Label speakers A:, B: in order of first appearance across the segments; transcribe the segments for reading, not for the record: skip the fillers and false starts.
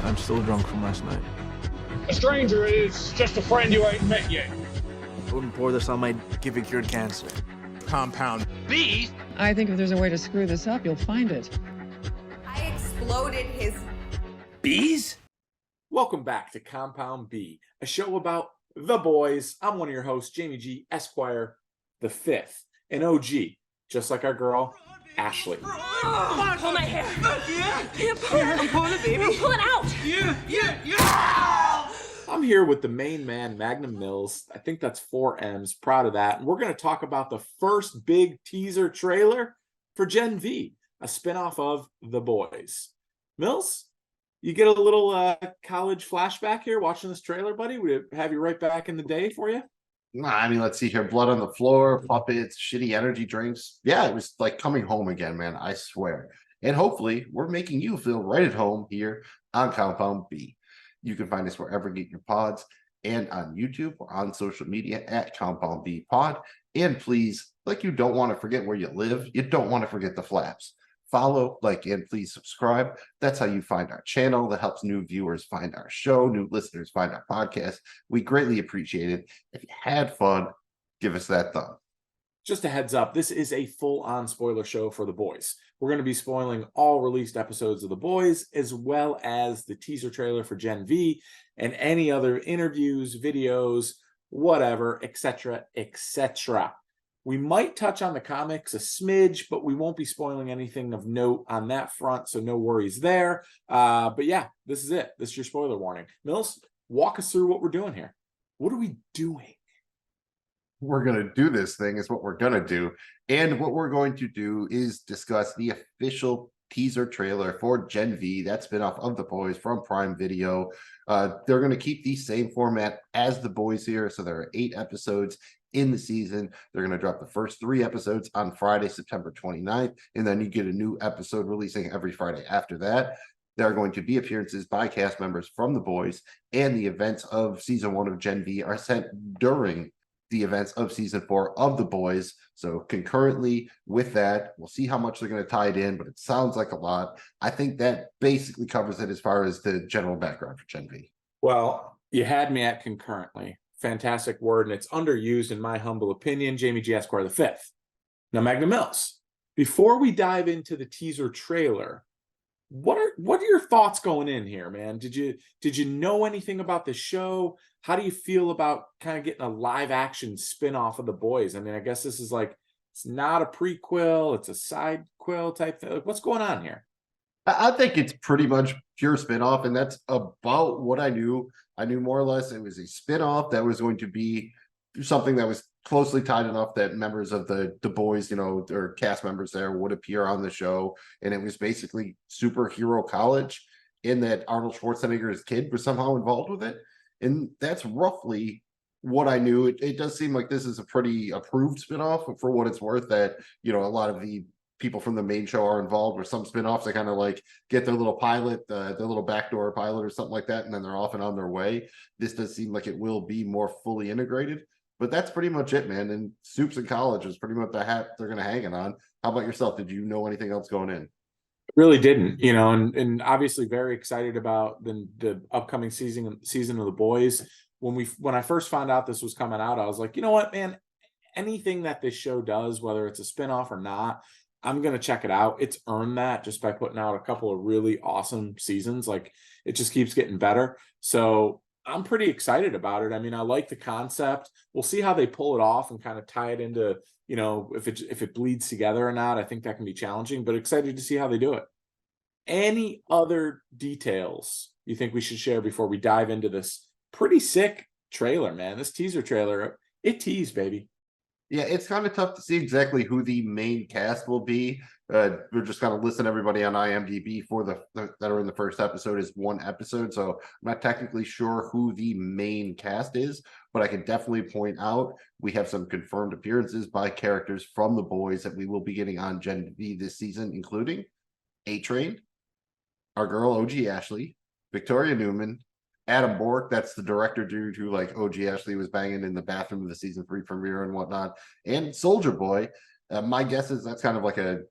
A: I'm still drunk from last night.
B: A stranger is just a friend you ain't met yet.
A: I wouldn't pour this on my give it cured cancer.
C: Compound B.
D: I think if there's a way to screw this up, you'll find it.
E: I exploded his
C: Bees?
F: Welcome back to Compound B, a show about the boys. I'm one of your hosts, Jamie G. Esquire the Fifth, an OG, just like our girl, Ashley.
E: pull my hair.
C: Yeah, I'm pulling it, baby.
E: Pull it out.
C: Yeah.
F: I'm here with the main man, Magnum Mills. I think that's 4 M's. Proud of that. And we're going to talk about the first big teaser trailer for Gen V, a spinoff of The Boys. Mills, you get a little college flashback here watching this trailer, buddy? Would it have you right back in the day for you?
G: Nah, I mean, let's see here. Blood on the floor, puppets, shitty energy drinks. Yeah, it was like coming home again, man. I swear. And hopefully, we're making you feel right at home here on Compound B. You can find us wherever you get your pods and on YouTube or on social media at Compound B Pod. And please, like you don't want to forget where you live, you don't want to forget the flaps. Follow, like, and please subscribe. That's how you find our channel. That helps new viewers find our show, new listeners find our podcast. We greatly appreciate it. If you had fun, give us that thumb.
F: Just a heads up, this is a full-on spoiler show for The Boys. We're going to be spoiling all released episodes of The Boys, as well as the teaser trailer for Gen V, and any other interviews, videos, whatever, etc., etc. We might touch on the comics a smidge, but we won't be spoiling anything of note on that front, so no worries there. But yeah, this is it. This is your spoiler warning. Mills, walk us through what we're doing here. What are we doing?
G: We're going to do this thing is what we're going to do. And what we're going to do is discuss the official teaser trailer for Gen V, that spinoff of The Boys from Prime Video. They're going to keep the same format as The Boys here. So there are 8 episodes in the season. They're going to drop the first 3 episodes on Friday, September 29th. And then you get a new episode releasing every Friday after that. There are going to be appearances by cast members from The Boys, and the events of season 1 of Gen V are sent during the events of season 4 of The Boys. So concurrently with that, we'll see how much they're going to tie it in, but it sounds like a lot. I think that basically covers it as far as the general background for Gen V.
F: Well, you had me at concurrently. Fantastic word, and it's underused in my humble opinion. Jamie G. Esquire the Fifth. Now, Magnum Mills, before we dive into the teaser trailer, what are your thoughts going in here, man? Did you know anything about the show? How do you feel about kind of getting a live action spin-off of The Boys? I mean, I guess this is like, it's not a prequel, it's a side quill type thing. What's going on here?
G: I think it's pretty much pure spinoff, and that's about what I knew. I knew more or less it was a spinoff that was going to be something that was closely tied enough that members of the Boys, or cast members there would appear on the show. And it was basically superhero college, in that Arnold Schwarzenegger's kid was somehow involved with it. And that's roughly what I knew. It does seem like this is a pretty approved spinoff for what it's worth, that, a lot of the people from the main show are involved, or some spinoffs they kind of like get their little pilot, their little backdoor pilot or something like that, and then they're off and on their way. This does seem like it will be more fully integrated, but that's pretty much it, man. And Soups in College is pretty much the hat they're going to hang it on. How about yourself? Did you know anything else going in?
F: Really didn't, and obviously very excited about the upcoming season of The Boys. When I first found out this was coming out, I was like, you know what, man, anything that this show does, whether it's a spinoff or not, I'm going to check it out. It's earned that just by putting out a couple of really awesome seasons. Like, it just keeps getting better. So I'm pretty excited about it. I mean, I like the concept. We'll see how they pull it off and kind of tie it into, if it bleeds together or not. I think that can be challenging, but excited to see how they do it. Any other details you think we should share before we dive into this pretty sick trailer, man? This teaser trailer, it teased, baby.
G: Yeah, it's kind of tough to see exactly who the main cast will be. We're just kind of listing everybody on IMDb for that are in the first episode is 1 episode. So I'm not technically sure who the main cast is, but I can definitely point out we have some confirmed appearances by characters from The Boys that we will be getting on Gen V this season, including A-Train, our girl OG Ashley, Victoria Newman, Adam Bork, that's the director dude who like OG Ashley was banging in the bathroom of the season 3 premiere and whatnot, and Soldier Boy. My guess is that's kind of like a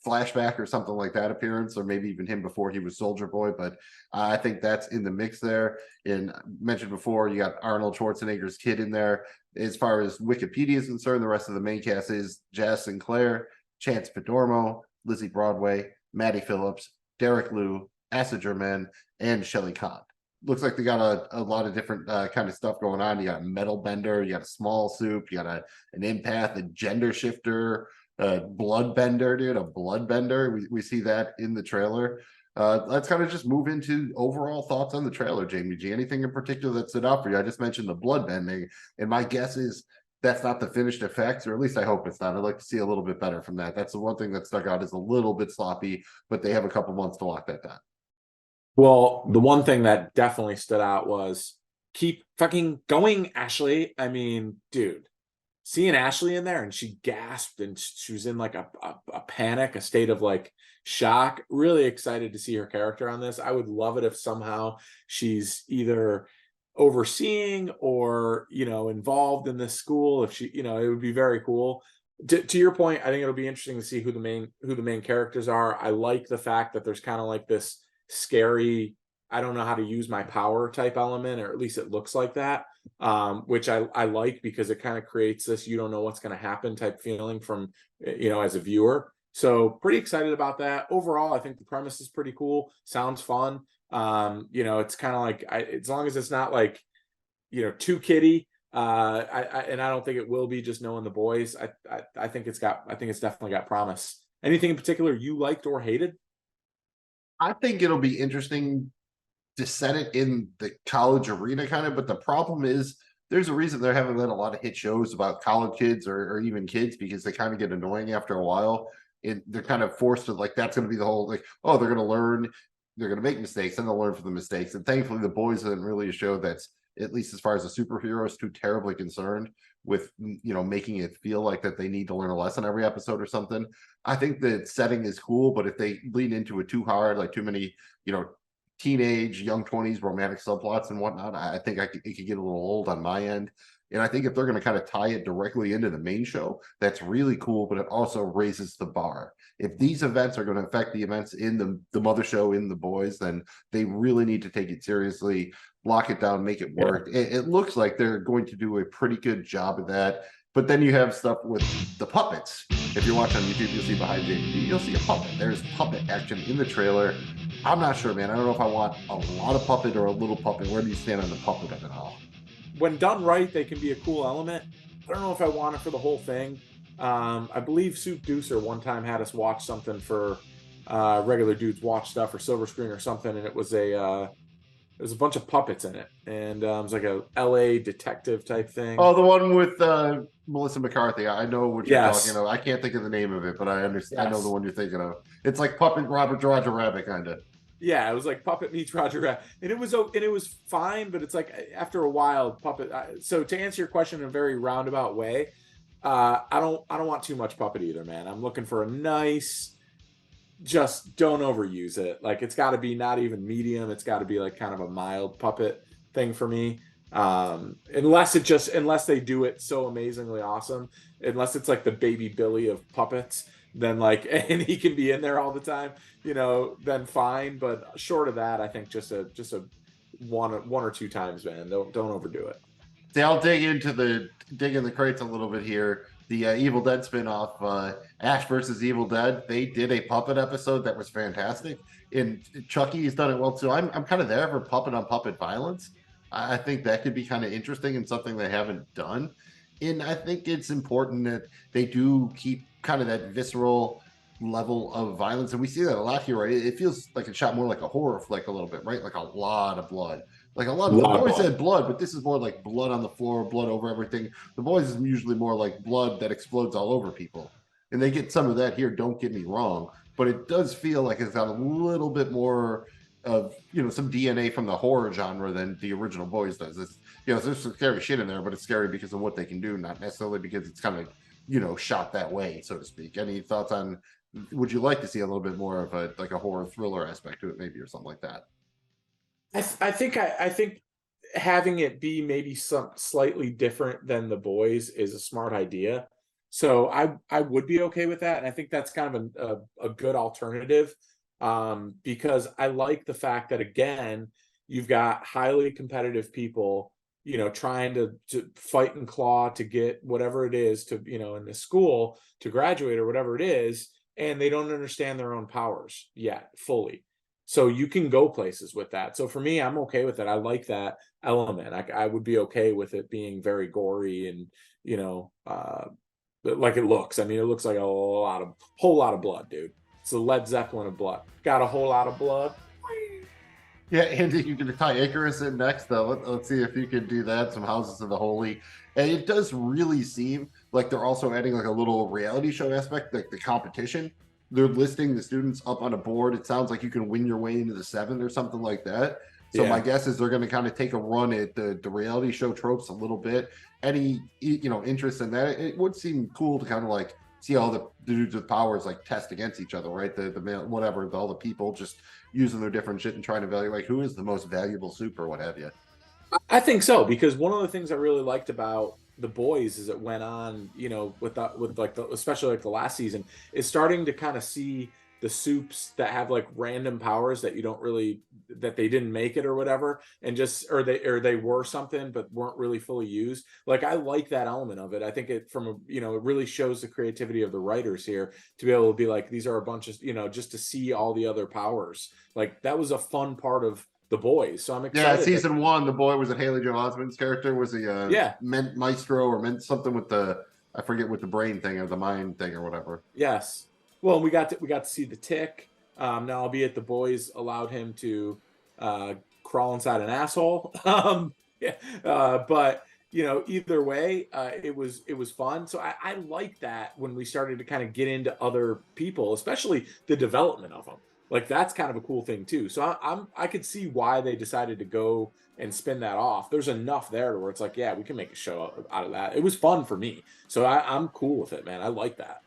G: flashback or something like that appearance, or maybe even him before he was Soldier Boy. But I think that's in the mix there. And mentioned before, you got Arnold Schwarzenegger's kid in there. As far as Wikipedia is concerned, the rest of the main cast is Jazz Sinclair, Chance Padormo, Lizzie Broadway, Maddie Phillips, Derek Liu, Asa Germain, and Shelley Kahn. Looks like they got a lot of different kind of stuff going on. You got a metal bender, you got a small soup, you got an empath, a gender shifter, a blood bender, dude, a blood bender. We see that in the trailer. Let's kind of just move into overall thoughts on the trailer, Jamie G. Anything in particular that stood out for you? I just mentioned the blood bending, and my guess is that's not the finished effects, or at least I hope it's not. I'd like to see a little bit better from that. That's the one thing that stuck out, is a little bit sloppy, but they have a couple months to lock that down.
F: Well, the one thing that definitely stood out was keep fucking going, Ashley. I mean, dude, seeing Ashley in there and she gasped and she was in like a panic, a state of like shock. Really excited to see her character on this. I would love it if somehow she's either overseeing or, you know, involved in this school. If she, you know, it would be very cool. To your point, I think it'll be interesting to see who the main characters are. I like the fact that there's kind of like this scary, I don't know how to use my power type element, or at least it looks like that, which I like, because it kind of creates this you don't know what's going to happen type feeling from, you know, as a viewer. So pretty excited about that. Overall, I think the premise is pretty cool. Sounds fun. You know, it's kind of like, as long as it's not like, you know, too kiddie, and I don't think it will be, just knowing the boys. I think it's definitely got promise. Anything in particular you liked or hated?
G: I think it'll be interesting to set it in the college arena kind of, but the problem is there's a reason there haven't been a lot of hit shows about college kids or even kids, because they kind of get annoying after a while. And they're kind of forced to, like, that's going to be the whole, like, oh, they're going to learn, they're going to make mistakes, and they'll learn from the mistakes. And thankfully, The Boys isn't really a show that's, at least as far as the superheroes, too terribly concerned with, you know, making it feel like that they need to learn a lesson every episode or something. I think the setting is cool, but if they lean into it too hard, like too many, you know, teenage, young 20s romantic subplots and whatnot, I think it could get a little old on my end. And I think if they're going to kind of tie it directly into the main show, that's really cool, but it also raises the bar. If these events are going to affect the events in the mother show, in The Boys, then they really need to take it seriously, lock it down, make it work. Yeah. It looks like they're going to do a pretty good job of that. But then you have stuff with the puppets. If you watch on YouTube, you'll see behind JPD, you'll see a puppet. There's puppet action in the trailer. I'm not sure, man. I don't know if I want a lot of puppet or a little puppet. Where do you stand on the puppet of it all?
F: When done right, they can be a cool element. I don't know if I want it for the whole thing. I believe Soup Deucer one time had us watch something for Regular Dudes Watch Stuff or Silver Screen or something, and it was a bunch of puppets in it, and it was like a LA detective type thing.
G: Oh, the one with Melissa McCarthy. I know what you're talking about. I can't think of the name of it, but I understand. Yes. I know the one you're thinking of. It's like Puppet Roger Rabbit, kind of.
F: Yeah, it was like Puppet meets Roger Rabbit, and it was fine, but it's like after a while, Puppet. So to answer your question in a very roundabout way, I don't want too much puppet either, man. I'm looking for a nice, just don't overuse it. Like, it's got to be not even medium. It's got to be like kind of a mild puppet thing for me. Unless they do it so amazingly awesome, unless it's like the Baby Billy of puppets, then like, and he can be in there all the time, you know, then fine. But short of that, I think just a one or two times, man. Don't overdo it.
G: See, I'll dig in the crates a little bit here. The Evil Dead spinoff, Ash versus Evil Dead, they did a puppet episode that was fantastic. And Chucky has done it well too. I'm kind of there for puppet on puppet violence. I think that could be kind of interesting and something they haven't done. And I think it's important that they do keep kind of that visceral level of violence. And we see that a lot here, right? It feels like it's shot more like a horror flick a little bit, right? Like a lot of blood. Like a lot of The Boys had blood, but this is more like blood on the floor, blood over everything. The Boys is usually more like blood that explodes all over people. And they get some of that here, don't get me wrong. But it does feel like it's got a little bit more of, you know, some DNA from the horror genre than the original Boys does. It's, you know, there's some scary shit in there, but it's scary because of what they can do, not necessarily because it's kind of, you know, shot that way, so to speak. Any thoughts on, would you like to see a little bit more of a, like a horror thriller aspect to it, maybe, or something like that?
F: I think having it be maybe some slightly different than The Boys is a smart idea. So I would be okay with that, and I think that's kind of a good alternative, because I like the fact that, again, you've got highly competitive people, trying to fight and claw to get whatever it is to, in the school to graduate or whatever it is, and they don't understand their own powers yet fully. So you can go places with that. So for me, I'm okay with it. I like that element. I would be okay with it being very gory and, like it looks. I mean, it looks like a whole lot of blood, dude. It's a Led Zeppelin of blood. Got a whole lot of blood.
G: Yeah, Andy, you can tie Icarus in next, though. Let's see if you can do that. Some Houses of the Holy. And it does really seem like they're also adding like a little reality show aspect, like the competition. They're listing the students up on a board. It sounds like you can win your way into the 7 or something like that. So my guess is they're going to kind of take a run at the reality show tropes a little bit. Any interest in that? It would seem cool to kind of like see all the dudes with powers like test against each other, right? The whatever, all the people just using their different shit and trying to evaluate who is the most valuable soup or what have you.
F: I think so, because one of the things I really liked about The Boys is it went on, especially like the last season, is starting to kind of see the soups that have like random powers that that they didn't make it or whatever, and or they were something but weren't really fully used. Like, I like that element of it. I think it it really shows the creativity of the writers here to be able to be like, these are a bunch of, just to see all the other powers. Like, that was a fun part of The Boys. So I'm excited.
G: Yeah, season 1, the boy was it Haley Joel Osment's character? Was he meant maestro or meant something with I forget, with the brain thing or the mind thing or whatever.
F: Yes. Well, we got to see the Tick. Now, albeit The Boys allowed him to crawl inside an asshole. But either way, it was fun. So I like that when we started to kind of get into other people, especially the development of them. Like, that's kind of a cool thing too. So I could see why they decided to go and spin that off. There's enough there where it's like, yeah, we can make a show out of that. It was fun for me, so I'm cool with it, man. I like that.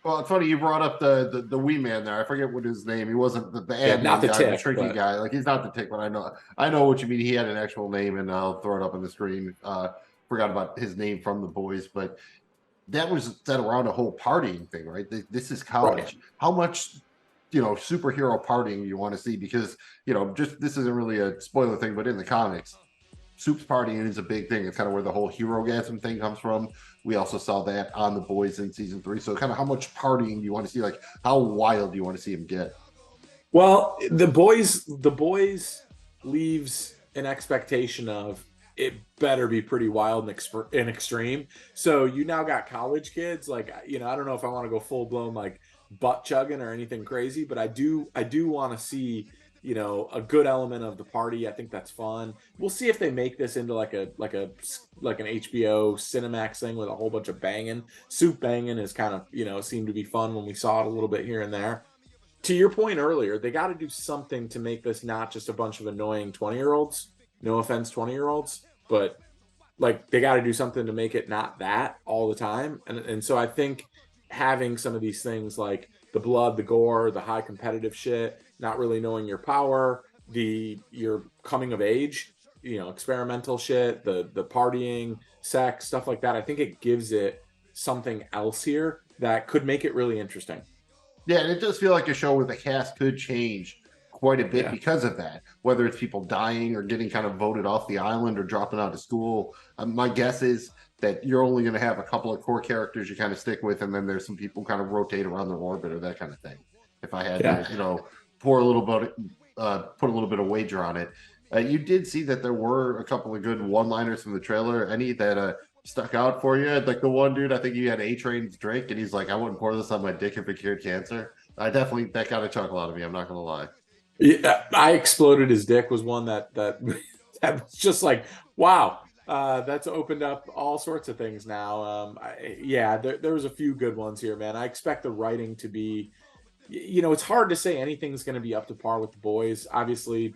G: Well, it's funny you brought up the wee man there. I forget what his name. He wasn't the admin
F: not the
G: guy,
F: Tick,
G: the tricky guy. Like, he's not the Tick, but I know what you mean. He had an actual name, and I'll throw it up on the screen. Forgot about his name from The Boys, but that was set around a whole partying thing, right? This is college. Right. How much superhero partying you want to see? Because just this isn't really a spoiler thing, but in the comics, Soup's partying is a big thing. It's kind of where the whole hero-gasm thing comes from. We also saw that on The Boys in season 3. So kind of how much partying do you want to see? Like, how wild do you want to see him get?
F: Well, The Boys leaves an expectation of it better be pretty wild and extreme. So you now got college kids. Like, I don't know if I want to go full-blown like butt chugging or anything crazy, but I do want to see a good element of the party. I think that's fun. We'll see if they make this into like an HBO Cinemax thing with a whole bunch of banging. Soup banging is kind of seemed to be fun when we saw it a little bit here and there. To your point earlier, they got to do something to make this not just a bunch of annoying 20-year-olds. No offense, 20-year-olds, but like, they got to do something to make it not that all the time. And so I think having some of these things like the blood, the gore, the high competitive shit, not really knowing your power, your coming of age, experimental shit, the partying, sex, stuff like that. I think it gives it something else here that could make it really interesting.
G: Yeah, and it does feel like a show where the cast could change quite a bit because of that. Whether it's people dying or getting kind of voted off the island or dropping out of school. My guess is that you're only going to have a couple of core characters you kind of stick with, and then there's some people kind of rotate around their orbit or that kind of thing. If I had to, put a little bit of wager on it. You did see that there were a couple of good one-liners from the trailer. Any that stuck out for you? Like the one dude, I think he had A-Train's drink, and he's like, "I wouldn't pour this on my dick if it cured cancer." That got a chuckle out of me. I'm not gonna lie.
F: Yeah, I exploded his dick was one that was just like, wow. That's opened up all sorts of things now. There was a few good ones here, man. I expect the writing to be, it's hard to say anything's going to be up to par with The Boys. Obviously,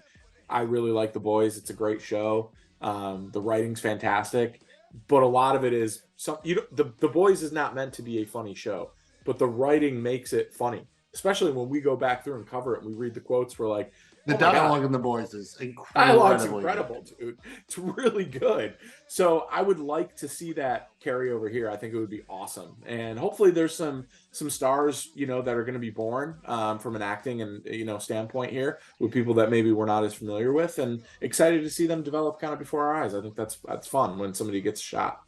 F: I really like The Boys. It's a great show. The writing's fantastic, but a lot of it is The Boys is not meant to be a funny show, but the writing makes it funny. Especially when we go back through and cover it and we read the quotes for like
G: The
F: Oh my God.
G: dialogue in The Boys is
F: Dialogue's
G: incredible.
F: incredible, dude. It's really good. So I would like to see that carry over here. I think it would be awesome. And hopefully there's some stars, that are going to be born from an acting and, standpoint here with people that maybe we're not as familiar with, and excited to see them develop kind of before our eyes. I think that's fun when somebody gets shot.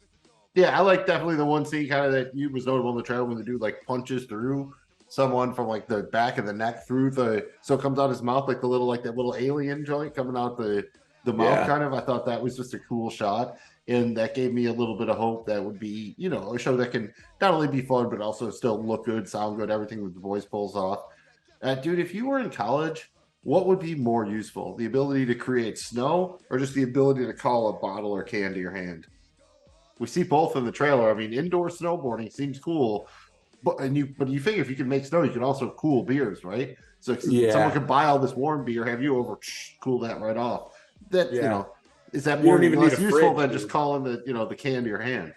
G: Yeah, I like definitely the one scene kind of that you was notable in the trailer when the dude like punches through someone from like the back of the neck through so it comes out his mouth like that little alien joint coming out the mouth kind of. I thought that was just a cool shot, and that gave me a little bit of hope that would be, a show that can not only be fun but also still look good, sound good, everything that The Boys pulls off. Dude, if you were in college, what would be more useful? The ability to create snow or just the ability to call a bottle or can to your hand? We see both in the trailer. I mean, indoor snowboarding seems cool, but you figure if you can make snow, you can also cool beers, right? So someone could buy all this warm beer, have you over, cool that right off. That is that more less useful than just calling the can to your hand?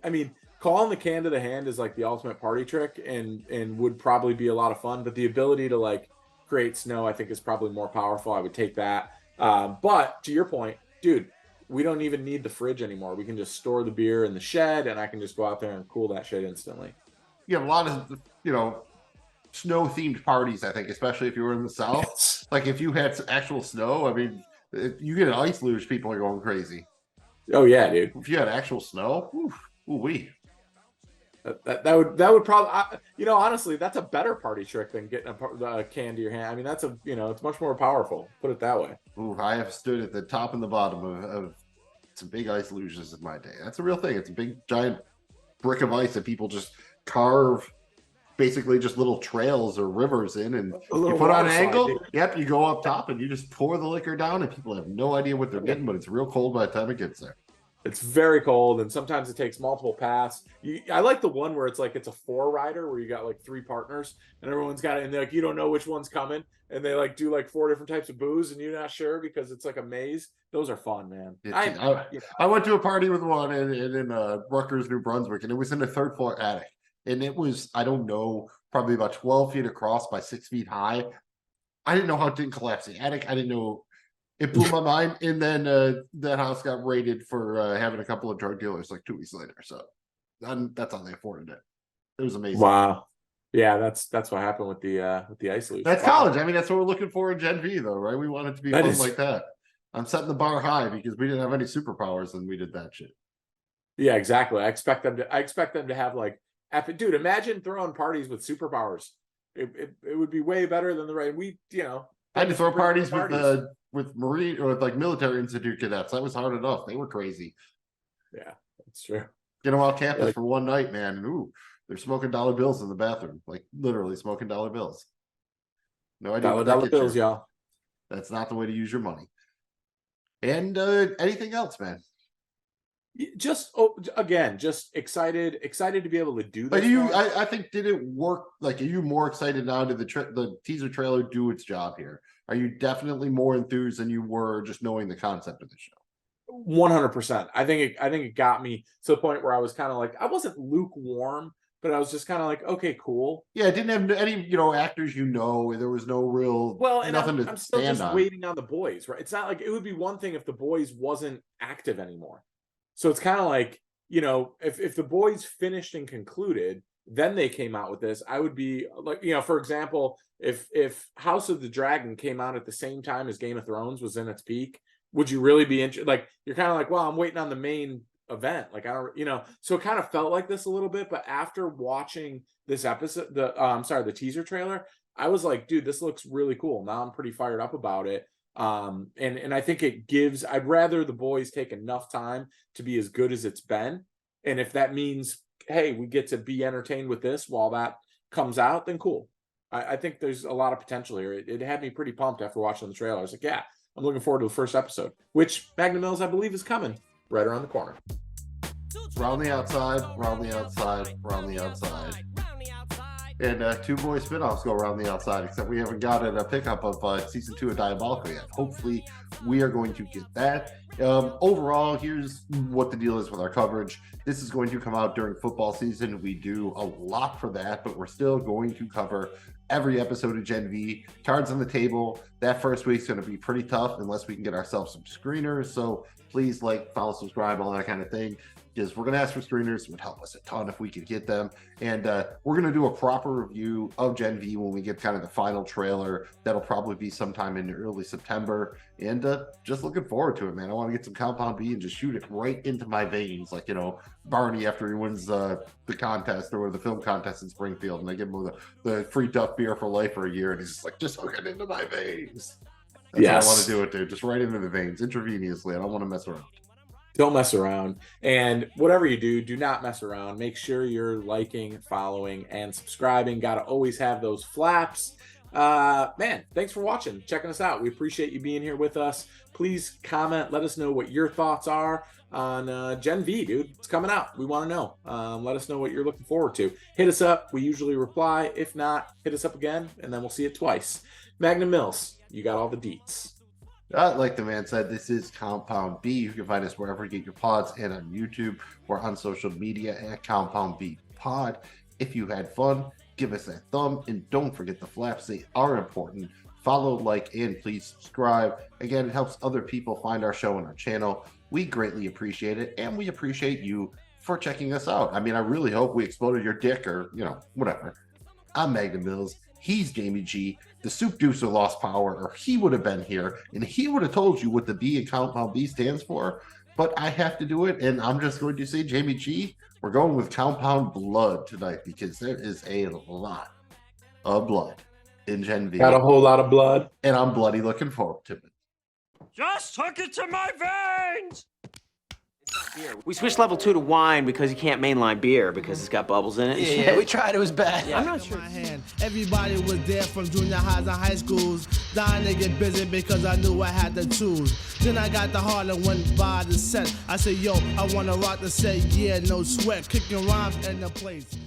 F: I mean, calling the can to the hand is like the ultimate party trick, and would probably be a lot of fun. But the ability to like create snow, I think, is probably more powerful. I would take that. But to your point, dude, we don't even need the fridge anymore. We can just store the beer in the shed, and I can just go out there and cool that shit instantly.
G: You have a lot of, snow themed parties, I think, especially if you were in the South.
F: Yes.
G: Like if you had actual snow, I mean, if you get an ice luge, people are going crazy.
F: Oh yeah, dude.
G: If you had actual snow, ooh-wee.
F: That would probably, honestly, that's a better party trick than getting a can to your hand. I mean, that's it's much more powerful. Put it that way.
G: Ooh, I have stood at the top and the bottom of some big ice luges in my day. That's a real thing. It's a big giant brick of ice that people just carve, basically just little trails or rivers in, and you put on an angle. Dude. Yep, you go up top and you just pour the liquor down, and people have no idea what they're getting, but it's real cold by the time it gets there.
F: It's very cold, and sometimes it takes multiple paths. I like the one where it's like it's a 4-rider where you got like 3 partners and everyone's got it, and they're like, you don't know which one's coming, and they like do like 4 different types of booze, and you're not sure because it's like a maze. Those are fun, man.
G: I went to a party with one in Rutgers, New Brunswick, and it was in the 3rd floor attic, and it was, I don't know, probably about 12 feet across by 6 feet high. I didn't know how it didn't collapse the attic. I didn't know. It blew my mind, and then that house got raided for having a couple of drug dealers like 2 weeks later. So that's how they afforded it. It was amazing.
F: Wow, yeah, that's what happened with the ice luge.
G: That's college. I mean, that's what we're looking for in Gen V, though, right? We want it to be fun like that. I'm setting the bar high because we didn't have any superpowers, and we did that shit.
F: Yeah, exactly. I expect them to have like epic. Dude, imagine throwing parties with superpowers. It would be way better than the right. I had to throw
G: parties with Marine or with like military institute cadets. That was hard enough. They were crazy.
F: Yeah, that's true.
G: Get them off campus for one night, man. And they're smoking dollar bills in the bathroom, like literally smoking dollar bills. No idea.
F: Dollar bills, y'all.
G: That's not the way to use your money. And anything else, man?
F: Just excited to be able to do
G: this.
F: But
G: I think, did it work? Like, are you more excited now? Did the teaser trailer do its job here? Are you definitely more enthused than you were just knowing the concept of the show?
F: 100%. I think it got me to the point where I was kind of like, I wasn't lukewarm, but I was just kind of like, okay, cool.
G: Yeah, it didn't have any, actors, there was no real,
F: and I'm still just waiting on The Boys, right? It's not like, it would be one thing if The Boys wasn't active anymore. So it's kind of like, if The Boys finished and concluded, then they came out with this, I would be like, for example, if House of the Dragon came out at the same time as Game of Thrones was in its peak, would you really be interested? Like, you're kind of like, well, I'm waiting on the main event. Like, I don't, so it kind of felt like this a little bit, but after watching this episode, the teaser trailer, I was like, dude, this looks really cool. Now I'm pretty fired up about it. And I think I'd rather The Boys take enough time to be as good as it's been. And if that means, hey, we get to be entertained with this while that comes out, then cool. I think there's a lot of potential here. It had me pretty pumped after watching the trailer. I was like, yeah, I'm looking forward to the first episode, which Magnum, I believe, is coming right around the corner.
G: Round the outside, round the outside, round the outside. And 2 Boys spinoffs go around the outside, except we haven't gotten a pickup of season 2 of Diabolical yet. Hopefully, we are going to get that. Overall, here's what the deal is with our coverage. This is going to come out during football season. We do a lot for that, but we're still going to cover every episode of Gen V. Cards on the table. That first week's going to be pretty tough unless we can get ourselves some screeners. So please like, follow, subscribe, all that kind of thing. Because we're going to ask for screeners. It would help us a ton if we could get them. And we're going to do a proper review of Gen V when we get kind of the final trailer. That'll probably be sometime in early September. And just looking forward to it, man. I want to get some Compound B and just shoot it right into my veins. Like, you know, Barney after he wins the contest or the film contest in Springfield. And they give him the free tough beer for life for a year. And he's just like, just hook it into my veins. That's how I want to do it, dude. Just right into the veins, intravenously. I don't want to mess around.
F: Don't mess around. And whatever you do, do not mess around. Make sure you're liking, following, and subscribing. Got to always have those flaps. Man, thanks for watching, checking us out. We appreciate you being here with us. Please comment. Let us know what your thoughts are on Gen V, dude. It's coming out. We want to know. Let us know what you're looking forward to. Hit us up. We usually reply. If not, hit us up again, and then we'll see it twice. Magnum Mills, you got all the deets.
G: Like the man said, this is Compound B. You can find us wherever you get your pods and on YouTube or on social media at Compound B Pod. If you had fun, give us that thumb, and don't forget the flaps. They are important. Follow, like, and please subscribe. Again, it helps other people find our show and our channel. We greatly appreciate it, and we appreciate you for checking us out. I mean, I really hope we exploded your dick or, you know, whatever. I'm Magnum Mills. He's Jamie G. The Soup Deucer lost power, or he would have been here, and he would have told you what the B in Compound B stands for. But I have to do it, and I'm just going to say, Jamie G, we're going with Compound Blood tonight because there is a lot of blood in Gen V.
F: Got a whole lot of blood.
G: And I'm bloody looking forward to it.
C: Just hook it to my veins!
H: Beer. We switched level 2 to wine because you can't mainline beer because it's got bubbles in it.
I: Yeah, we tried. It was bad.
H: I'm not sure.
J: Everybody was there from junior highs and high schools, dying to get busy because I knew I had the tools. Then I got the heart and went by the set. I said, yo, I want to rock the set, yeah, no sweat, kicking rhymes in the place.